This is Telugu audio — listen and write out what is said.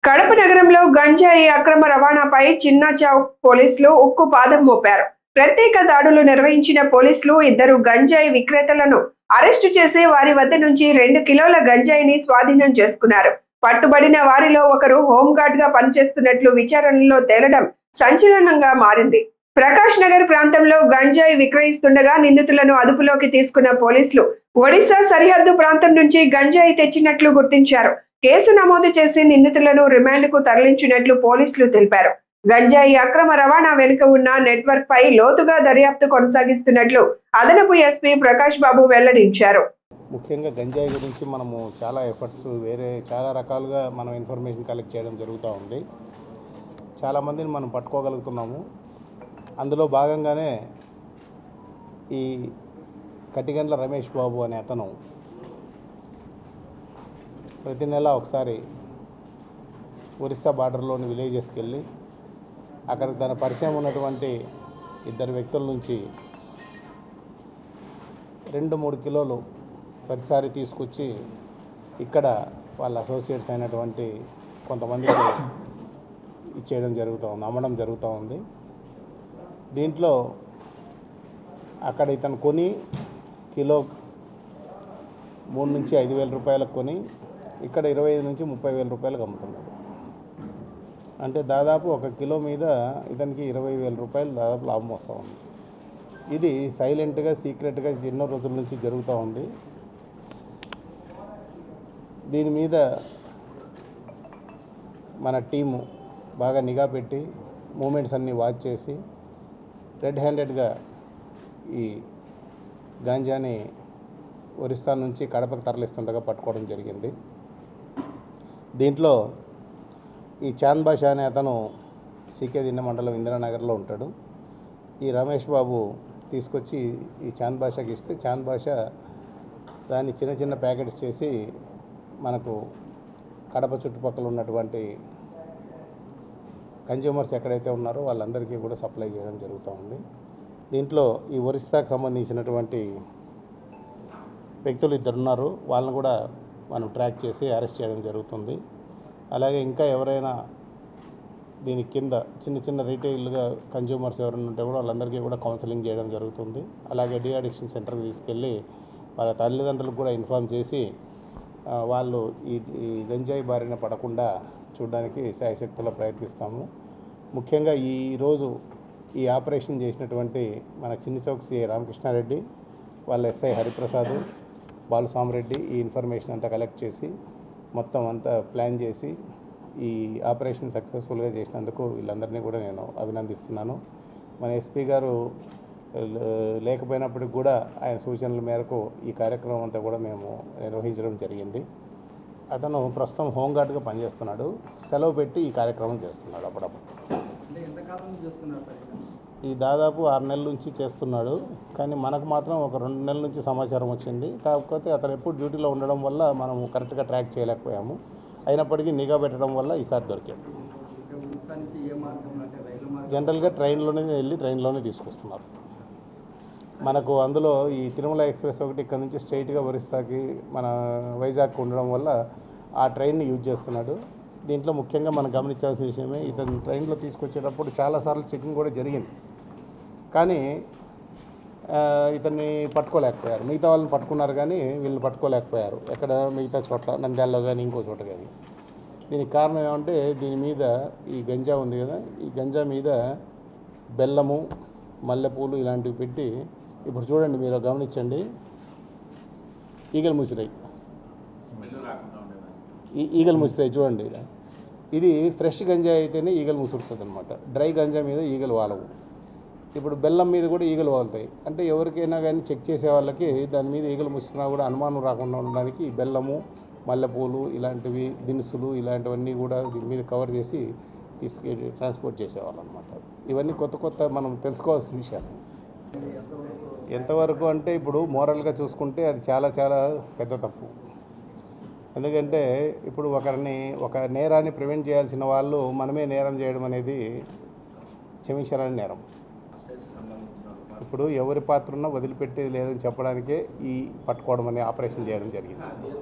కడప నగరంలో గంజాయి అక్రమ రవాణాపై చిన్న చౌక్ పోలీసులు ఉక్కు పాదం మోపారు. ప్రత్యేక దాడులు నిర్వహించిన పోలీసులు ఇద్దరు గంజాయి విక్రేతలను అరెస్టు చేసి వారి వద్ద నుంచి 2 కిలోల గంజాయిని స్వాధీనం చేసుకున్నారు. పట్టుబడిన వారిలో ఒకరు హోంగార్డ్ గా పనిచేస్తున్నట్లు విచారణలో తేలడం సంచలనంగా మారింది. ప్రకాష్ నగర్ ప్రాంతంలో గంజాయి విక్రయిస్తుండగా నిందితులను అదుపులోకి తీసుకున్న పోలీసులు ఒడిశా సరిహద్దు ప్రాంతం నుంచి గంజాయి తెచ్చినట్లు గుర్తించారు. కేసు నమోదు చేసి నిందితులను రిమాండ్కు తరలించినట్లు పోలీసులు తెలిపారు. గంజాయి అక్రమ రవాణా వెనుక ఉన్న నెట్వర్క్ పై లోతుగా దర్యాప్తు కొనసాగిస్తున్నట్లు అదనపు ఎస్పీ ప్రకాష్ బాబు వెల్లడించారు. ముఖ్యంగా గంజాయి గురించి మనము చాలా ఎఫర్ట్స్ చాలా రకాలుగా మనం ఇన్ఫర్మేషన్ కలెక్ట్ చేయడం జరుగుతూ ఉంది. చాలామందిని మనం పట్టుకోగలుగుతున్నాము. అందులో భాగంగానే ఈ కటిగండ్ల రమేష్ బాబు అనే అతను ప్రతి నెల ఒకసారి ఒరిస్సా బార్డర్లోని విలేజెస్కి వెళ్ళి అక్కడ తన పరిచయం ఉన్నటువంటి ఇద్దరు వ్యక్తుల నుంచి 2-3 కిలోలు ప్రతిసారి తీసుకొచ్చి ఇక్కడ వాళ్ళ అసోసియేట్స్ అయినటువంటి కొంతమందికి ఇచ్చేయడం జరుగుతూ ఉంది, అమ్మడం జరుగుతూ ఉంది. దీంట్లో అక్కడ ఇతను కొని కిలో 3 నుంచి 5,000 రూపాయలకు కొని ఇక్కడ 25 నుంచి 30,000 రూపాయలకు అమ్ముతున్నాడు. అంటే దాదాపు 1 కిలో మీద ఇతనికి 20,000 రూపాయలు దాదాపు లాభం వస్తూ ఉంది. ఇది సైలెంట్గా సీక్రెట్గా ఎన్నో రోజుల నుంచి జరుగుతూ ఉంది. దీని మీద మన టీము బాగా నిఘా పెట్టి మూమెంట్స్ అన్నీ వాచ్ చేసి రెడ్ హ్యాండెడ్గా ఈ గాంజాని ఒరిస్సా నుంచి కడపకు తరలిస్తుండగా పట్టుకోవడం జరిగింది. దీంట్లో ఈ చాంద్ బాషా అనే అతను సీకే దిన్నె మండలం ఇందిరానగర్లో ఉంటాడు. ఈ రమేష్ బాబు తీసుకొచ్చి ఈ చాంద్ బాషాకి ఇస్తే చాంద్ బాషా దాన్ని చిన్న చిన్న ప్యాకెట్స్ చేసి మనకు కడప చుట్టుపక్కల ఉన్నటువంటి కన్జ్యూమర్స్ ఎక్కడైతే ఉన్నారో వాళ్ళందరికీ కూడా సప్లై చేయడం జరుగుతూ ఉంది. దీంట్లో ఈ ఒరిస్సాకు సంబంధించినటువంటి వ్యక్తులు ఇద్దరు ఉన్నారు. వాళ్ళని కూడా మనం ట్రాక్ చేసి అరెస్ట్ చేయడం జరుగుతుంది. అలాగే ఇంకా ఎవరైనా దీని కింద చిన్న చిన్న రీటైల్గా కన్జ్యూమర్స్ ఎవరైనా ఉంటే కూడా వాళ్ళందరికీ కూడా కౌన్సిలింగ్ చేయడం జరుగుతుంది. అలాగే డీ అడిక్షన్ సెంటర్కి తీసుకెళ్ళి వాళ్ళ తల్లిదండ్రులకు కూడా ఇన్ఫామ్ చేసి వాళ్ళు ఈ గంజాయి బారిన పడకుండా చూడడానికి శాయశక్తులా ప్రయత్నిస్తాము. ముఖ్యంగా ఈరోజు ఈ ఆపరేషన్ చేసినటువంటి మన చిన్న చౌక్ సిఐ రామకృష్ణారెడ్డి, వాళ్ళ ఎస్ఐ హరిప్రసాద్, బాలస్వామిరెడ్డి ఈ ఇన్ఫర్మేషన్ అంతా కలెక్ట్ చేసి మొత్తం అంతా ప్లాన్ చేసి ఈ ఆపరేషన్ సక్సెస్ఫుల్గా చేసినందుకు వీళ్ళందరినీ కూడా నేను అభినందిస్తున్నాను. మన ఎస్పీ గారు లేకపోయినప్పటికి కూడా ఆయన సూచనల మేరకు ఈ కార్యక్రమం అంతా కూడా మేము నిర్వహించడం జరిగింది. అతను ప్రస్తుతం హోంగార్డ్గా పనిచేస్తున్నాడు. సెలవు పెట్టి ఈ కార్యక్రమం చేస్తున్నాడు. అప్పుడప్పుడు ఈ దాదాపు 6 నెలల నుంచి చేస్తున్నాడు. కానీ మనకు మాత్రం ఒక 2 నెలల నుంచి సమాచారం వచ్చింది. కాకపోతే అతను ఎప్పుడు డ్యూటీలో ఉండడం వల్ల మనము కరెక్ట్గా ట్రాక్ చేయలేకపోయాము. అయినప్పటికీ నిఘా పెట్టడం వల్ల ఈసారి దొరికాడు. జనరల్గా ట్రైన్లోనే వెళ్ళి ట్రైన్లోనే తీసుకొస్తున్నారు. మనకు అందులో ఈ తిరుమల ఎక్స్ప్రెస్ ఒకటి ఇక్కడ నుంచి స్ట్రైట్గా ఒరిస్సాకి మన వైజాగ్ ఉండడం వల్ల ఆ ట్రైన్ని యూజ్ చేస్తున్నాడు. దీంట్లో ముఖ్యంగా మనం గమనించాల్సిన విషయమే, ఇతను ట్రైన్లో తీసుకొచ్చేటప్పుడు చాలాసార్లు చెకింగ్ కూడా జరిగింది. కానీ ఇతన్ని పట్టుకోలేకపోయారు. మిగతా వాళ్ళని పట్టుకున్నారు కానీ వీళ్ళని పట్టుకోలేకపోయారు. ఎక్కడ మిగతా చోట్ల నంద్యాలలో కానీ ఇంకో చోట కానీ. దీనికి కారణం ఏమంటే దీని మీద ఈ గంజా ఉంది కదా, ఈ గంజా మీద బెల్లము, మల్లెపూలు ఇలాంటివి పెట్టి ఇప్పుడు చూడండి, మీరు గమనించండి, ఈగలు ముసిరాయి. ఈగలు ముసిరాయి చూడండి. ఇది ఫ్రెష్ గంజా అయితేనే ఈగలు ముసురుతుంది అనమాట. డ్రై గంజా మీద ఈగలు వాలవు. ఇప్పుడు బెల్లం మీద కూడా ఈగలు వాలుతాయి. అంటే ఎవరికైనా కానీ చెక్ చేసే వాళ్ళకి దాని మీద ఈగలు ముసిరినా కూడా అనుమానం రాకుండా ఉండడానికి బెల్లము, మల్లెపూలు ఇలాంటివి దినుసులు ఇలాంటివన్నీ కూడా దీని మీద కవర్ చేసి తీసుకెళ్ళి ట్రాన్స్పోర్ట్ చేసేవాళ్ళు అనమాట. ఇవన్నీ కొత్త మనం తెలుసుకోవాల్సిన విషయాలు. ఎంతవరకు అంటే ఇప్పుడు మోరల్గా చూసుకుంటే అది చాలా పెద్ద తప్పు. ఎందుకంటే ఇప్పుడు ఒక నేరాన్ని ప్రివెంట్ చేయాల్సిన వాళ్ళు మనమే నేరం చేయడం అనేది క్షమించరాని నేరం. ఇప్పుడు ఎవరి పాత్ర ఉన్నా వదిలిపెట్టేది లేదని చెప్పడానికే ఈ పట్టుకోవడం అనే ఆపరేషన్ చేయడం జరిగింది.